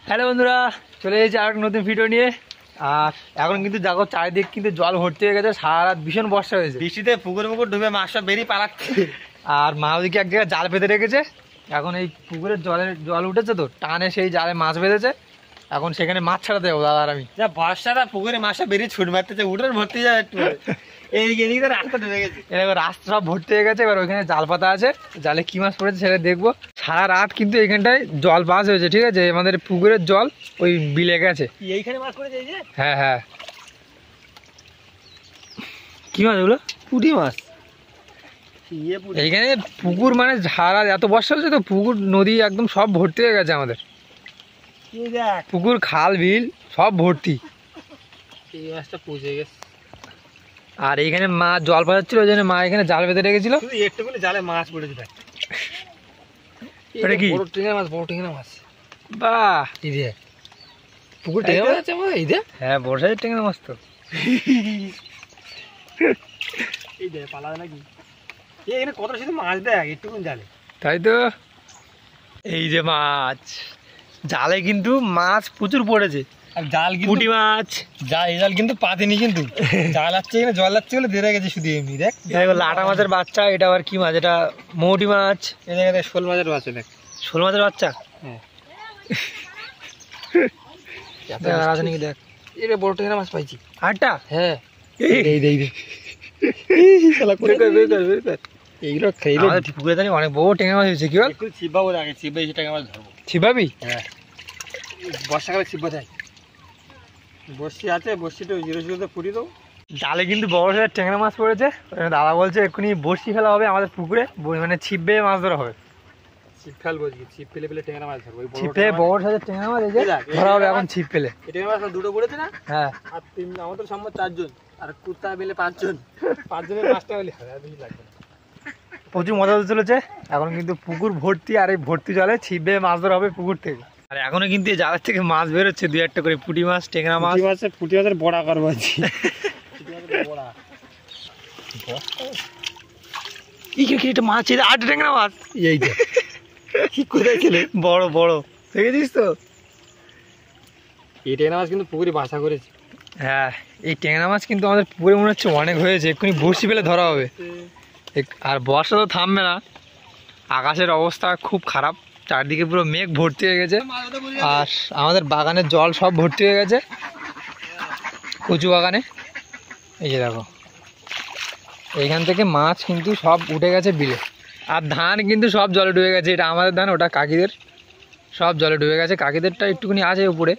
Hello বন্ধুরা, চলে এসেছি আর নতুন ভিডিও নিয়ে। আর এখন কিন্তু দেখো চারিদিক কিন্তু জল ভর্তি হয়ে গেছে, সারা রাত ভীষণ বর্ষা হয়েছে, বৃষ্টিতে পুকুর ডুবে মাছ সব বেরিয়ে পালাচ্ছে। আর মা ওদিকে এক জায়গায় জাল বেঁধে রেখেছে। এখন এই পুকুরের জল উঠেছে তো টানে, সেই জালে মাছ বেঁধেছে। এখন সেখানে মাছ ছাড়াতে যাবো দাদা আর আমি। যা বর্ষাটা পুকুরে মাছ সব বেরিয়ে ছুট মারতেছে, উঠোর ভর্তি যায় একটু। এদিকে রাস্তা ডুবে গেছে, এবার রাস্তা সব ভর্তি হয়ে গেছে। এবার ওইখানে জাল পাতা আছে, জালে কি মাছ পড়েছে সেটা দেখবো। সারা রাত কিন্তু এইখানটায় জল পাস হয়েছে, ঠিক আছে? আমাদের পুকুরের জল ওই বিলে গেছে। এইখানে মাছ পড়েছে, এই যে। হ্যাঁ হ্যাঁ, কি মাছ ওগুলো? পুঁটি মাছ। এইখানে পুকুর মানে সারা এত বর্ষা হচ্ছে তো পুকুর নদী একদম সব ভর্তি হয়ে গেছে আমাদের। পুকুর খাল বিল সব ভর্তি। এই মাছটা পচে গেছে। আর এইখানে মা জল পাঠাচ্ছিল, ওই জন্য মা এখানে জাল বেঁধে রেখেছিল। একটুখানি জালে মাছ পড়েছে, দেখ। এটা কি? বড় টেংরা মাছ, বড় টেংরা মাছ। বাহ, এই যে পুকুর টেংরা মাছ আছে আমার, এই যে। হ্যাঁ, বড় সাইজের টেংরা মাছ তো। এই যে পালা নাকি এখানে কত শুধু মাছ দেখ একটুখানি জালে। তাই তো। এই যে মাছ জালে কিন্তু মাছ প্রচুর পড়েছে। আর জাল পুঁটি মাছ, জাল কিন্তু পাতেনি, কিন্তু জাল আসছে এখানে, জল লাগছে বলে ধরে গেছে শুধু এমনি। দেখ লাটা মাছের বাচ্চা। এটা আবার কি মাছ? এটা মৌটি মাছ। এই জায়গায় শোল মাছের বাচ্চা, দেখ। শোল মাছের বাচ্চা। হ্যাঁ, আছে নাকি দেখ। এটা বড় টেংরা মাছ পাইছি। আটটা? হ্যাঁ, এইগুলো খেয়ে পুকুরে দাঁড়িয়ে অনেক বড় টেংরা মাছ হয়েছে। কি বল? একটু ছিপাবো, আগে ছিপে এসে টেংরা মাছ ধরবো। ছিপাবি? হ্যাঁ, বর্ষাকালে ছিপা যায়। বর্ষি আছে, বর্ষিটা জিরো জিরোতে ফুটিয়ে দেবো। জালে কিন্তু বড় সাইজের টেংরা মাছ পড়েছে। দাদা বলছে এক্ষুনি বড়শি ফেলা হবে আমাদের পুকুরে, মানে ছিপ বেয়ে মাছ ধরা হবে। ছিপ ফেলবো, ছিপ ফেলে ফেলে টেংরা মাছ ধরবো। ছিপে বড় সাইজের টেংরা মাছ এই যে ধরা হবে এখন ছিপ ফেলে। এই টেংরা মাছ দুটো পড়েছে না? হ্যাঁ। আর তিন, আমাদের সম্ভব 4 জন, আর কুত্তা মিলে 5 জন। 5 জনের মাছটা হলে হবে, আর বেশি লাগবে না। প্রচুর মজা হতে চলেছে। এখন কিন্তু পুকুর ভর্তি, আর এই ভর্তি জলে ছিপ বেয়ে মাছ ধরা হবে পুকুর থেকে। আর এখনো কিন্তু এই জালের থেকে মাছ বেরোচ্ছে, 2-1টা করে পুঁটি মাছ, টেংরা মাছ। পুঁটি মাছের বড়া করবো। এটা মাছ, এটা 8 টেংরা মাছ। এই যে কি কোথায় ছেলে, বড় বড় দেখেছিস তো? এই টেংরা মাছ কিন্তু পুকুরে বাসা করেছে। হ্যাঁ, এই টেংরা মাছ কিন্তু আমাদের পুকুরে মনে হচ্ছে অনেক হয়েছে, এক্ষুনি বড়শি ফেলে ধরা হবে। আর বর্ষা তো থামবে না, আকাশের অবস্থা খুব খারাপ, চারদিকে পুরো মেঘ ভর্তি হয়ে গেছে। আর আমাদের বাগানের জল সব ভর্তি হয়ে গেছে, কচু বাগানে। এই যে দেখো, এইখান থেকে মাছ কিন্তু সব উঠে গেছে বিলে। আর ধান কিন্তু সব জলে ডুবে গেছে। এটা আমাদের ধান, ওটা কাকিদের, সব জলে ডুবে গেছে। কাকিদেরটা একটুখানি আছে উপরে।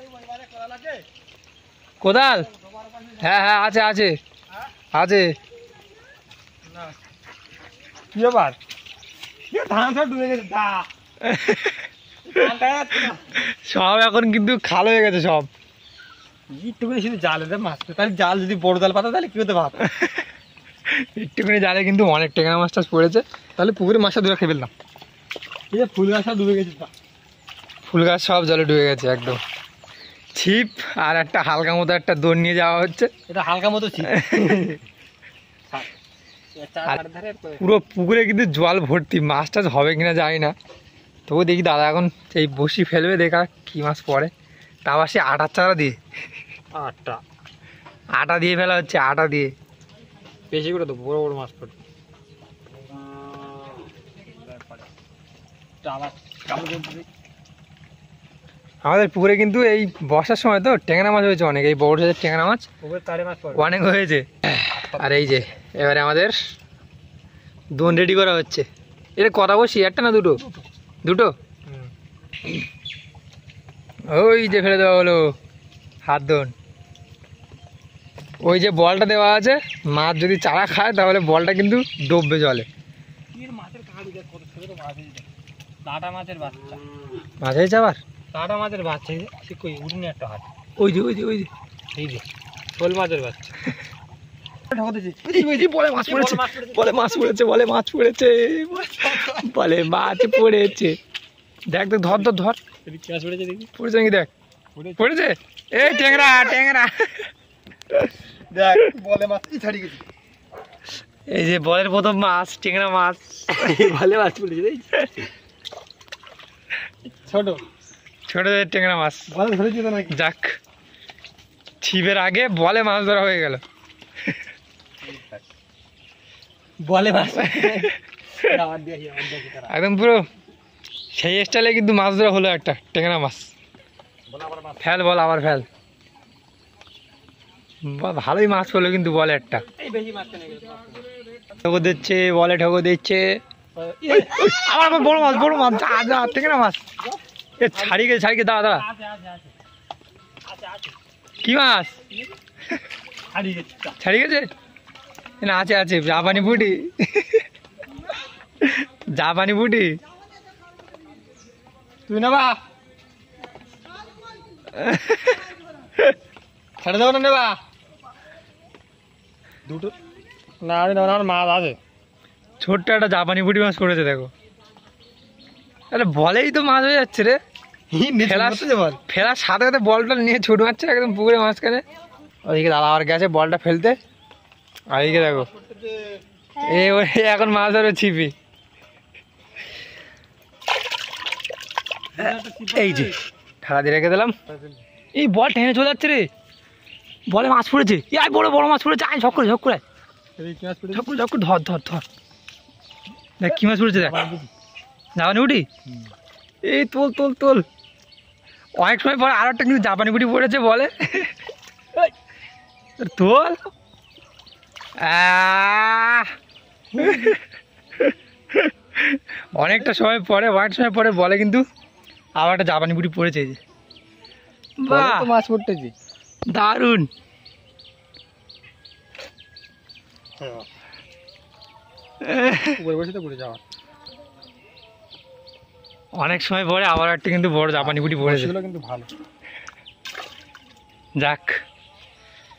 কোদাল? হ্যাঁ হ্যাঁ, আছে আছে আছে। কি ব্যাপার? ধান সব ডুবে গেছে। সব এখন কিন্তু খাল হয়ে গেছে সব। একটুখানি শুধু জালে দেয় মাছ, তাহলে জাল যদি বড় জাল পাতা তাহলে কি হতে ভাব। একটুখানি জালে কিন্তু অনেক টেংরা মাছ টাছ পড়েছে। তাহলে পুকুরে মাছটা ধরে খেয়ে ফেললাম। এই যে ফুল গাছ সব ডুবে গেছে, ফুল গাছ সব জলে ডুবে গেছে একদম। ছিপ আর একটা হালকা মতো একটা দৌড় নিয়ে যাওয়া হচ্ছে। এটা হালকা মতো ছিল। পুরো পুকুরে কিন্তু জল ভর্তি, মাছ টাছ হবে কিনা জানি না। তবু দেখি দাদা এখন এই বসি ফেলবে, দেখা কি মাছ পড়ে। তা আবার সে আটার চারা দিয়ে, আটা দিয়ে ফেলা হচ্ছে, আটা দিয়ে। বেশি করে তো বড় বড় মাছ পড়ে। আমাদের পুকুরে কিন্তু এই বর্ষার সময় তো টেংরা মাছ হয়েছে অনেক, এই বড় সাইজের টেংরা মাছ অনেক হয়েছে। আর এই যে এবারে আমাদের দোন রেডি করা হচ্ছে। এটা কটা বসি? একটা না দুটো? দুটো। ওই যে ফেলে দেওয়া হলো হাত দোন। ওই যে বলটা দেওয়া আছে, মাছ যদি চারা খায় তাহলে বলটা কিন্তু ডুববে জলে। মাছ হয়েছে আবার? টাটা মাছের বাচ্চা, সে কই উঠুনি একটা হাত। ওই যে ওই যে ওই যে এই যে শোল মাছের বাচ্চা। বলে মাছ পড়েছে, বলে মাছ পড়েছে, বলে মাছ পড়েছে, বলে মাছ পড়েছে। দেখ দেখ, ধর ধর ধর, পড়েছে নাকি দেখ, পড়েছে। এই টেংরা টেংরা, দেখ বলে মাছ ছাড়ি গেছে। এই যে বলের প্রথম মাছ, টেংরা মাছ। ভালো মাছ পড়েছে, ছোট ছোট ট্যাংরা মাছ। বলে ধরেছি তো নাকি? যাক, ছিপের আগে বলে মাছ ধরা হয়ে গেল। বলে মাছ আবার দেখি তারা। একদম পুরো সেই স্টাইলে কিন্তু মাছ ধরা হলো একটা ট্যাংরা মাছ। বলে আবার মাছ। ফেল বল, আবার ফেল। বাহ, ভালোই মাছ হলো কিন্তু বলে একটা। এই বেশি মাছ কেন গেল? ঠকো দিচ্ছে, বলে ঠকো দিচ্ছে। আবার আবার বড় মাছ, বড় মাছ, যা যা ট্যাংরা মাছ। এ ছাড়িয়ে গেছে, ছাড়িয়ে দাঁড়া দাঁড়া। আছে আছে আছে আছে আছে কি মাছ? হারিয়ে গেছে। ছাড়িয়ে গেছে না? আছে আছে, জাপানি বুটি। জাপানি বুটি। তুই নেবা ছেড়ে দেবো না, নেবা দুটো না? আমি নেবো না, আমার মাছ আছে। ছোট্ট একটা জাপানি বুটি মাছ পড়েছে দেখো। আরে বলেই তো মাছ হয়ে যাচ্ছে রে। বল ফেলার সাথে সাথে বলটা নিয়ে ছুট মারছে একদম পুকুরের মাঝখানে। ওইদিকে দাদা আবার গেছে বলটা ফেলতে। আর এইদিকে দেখো, ওই এখন মাছ ধরে ছিপি। এই যে ঠেলা দিয়ে রেখে দিলাম। এই বল টেনে চলে যাচ্ছে রে, বলে মাছ পড়েছে। এই বড় বড় মাছ পড়েছে, আয় ঝক করে ঝক করে ঝক করে ঝক করে ধর ধর ধর। দেখ কি মাছ পড়েছে, দেখ জাপানি বুটি। এই তোল তোল তোল। অনেক সময় পরে আরো একটা কিন্তু জাপানি বুটি পড়েছে বলে। তোল। অনেকটা সময় পরে বলে কিন্তু আবার একটা জাপানি বুটি পড়েছে। এই যে বাহ, মাছ পড়তেছি দারুণ। উপরে বসে তো পড়ে যাওয়া। অনেক সময় পরে আবার একটা কিন্তু বড় জাপানি বুটি পড়েছে। কিন্তু ভালো। যাক,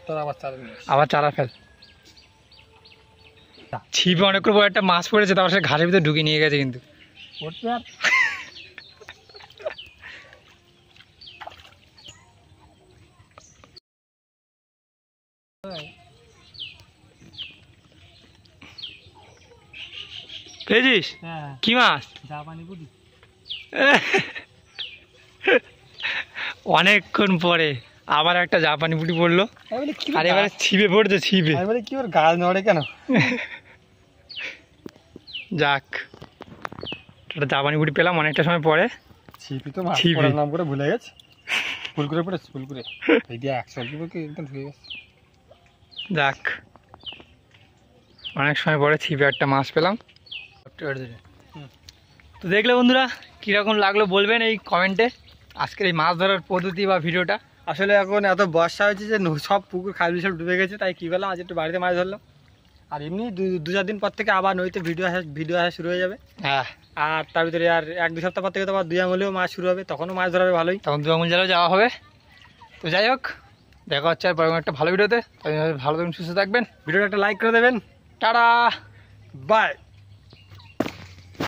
তোর আবার চারা ফেল। ছিপে অনেক বড় একটা মাছ পড়েছে, তারপর সে ঘাসের ভিতরে ঢুকে নিয়ে গেছে কিন্তু। পেয়েছিস হ্যাঁ, কি মাছ? জাপানি বুটি। অনেকক্ষণ পরে আবার একটা জাপানি বুটি পড়লো। আর এবারে ছিপে পড়ছে, ছিপে। কি ওর গাছ নড়ে কেন? যাক, একটা জাপানি বুটি পেলাম অনেকটা সময় পরে। ছিপি তো মাছ ছিপি। পড়ার নাম করে ভুলে গেছে। ফুলকুরে পড়েছে, ফুলকুরে। এই দিয়ে 100 একদম ঢুকে গেছে। যাক, অনেক সময় পরে ছিপে একটা মাছ পেলাম। তো দেখলে বন্ধুরা, কীরকম লাগলো বলবেন এই কমেন্টে আজকের এই মাছ ধরার পদ্ধতি বা ভিডিওটা। আসলে এখন এত বর্ষা হয়েছে যে সব পুকুর খাল সব ডুবে গেছে, তাই কী করলাম, আজ একটু বাড়িতে মাছ ধরলাম। আর এমনি 2-4 দিন পর থেকে আবার নদীতে ভিডিও আসা শুরু হয়ে যাবে। হ্যাঁ, আর তার ভিতরে আর 1-2 সপ্তাহ পর থেকে তো আবার 2 আঙুলেও মাছ শুরু হবে, তখনও মাছ ধরা হবে ভালোই। তখন 2 আঙুল জালেও যাওয়া হবে। তো যাই হোক, দেখা হচ্ছে আর পরে একটা ভালো ভিডিওতে। ভালো থাকবেন, সুস্থ থাকবেন। ভিডিওটা একটা লাইক করে দেবেন। Tata, by.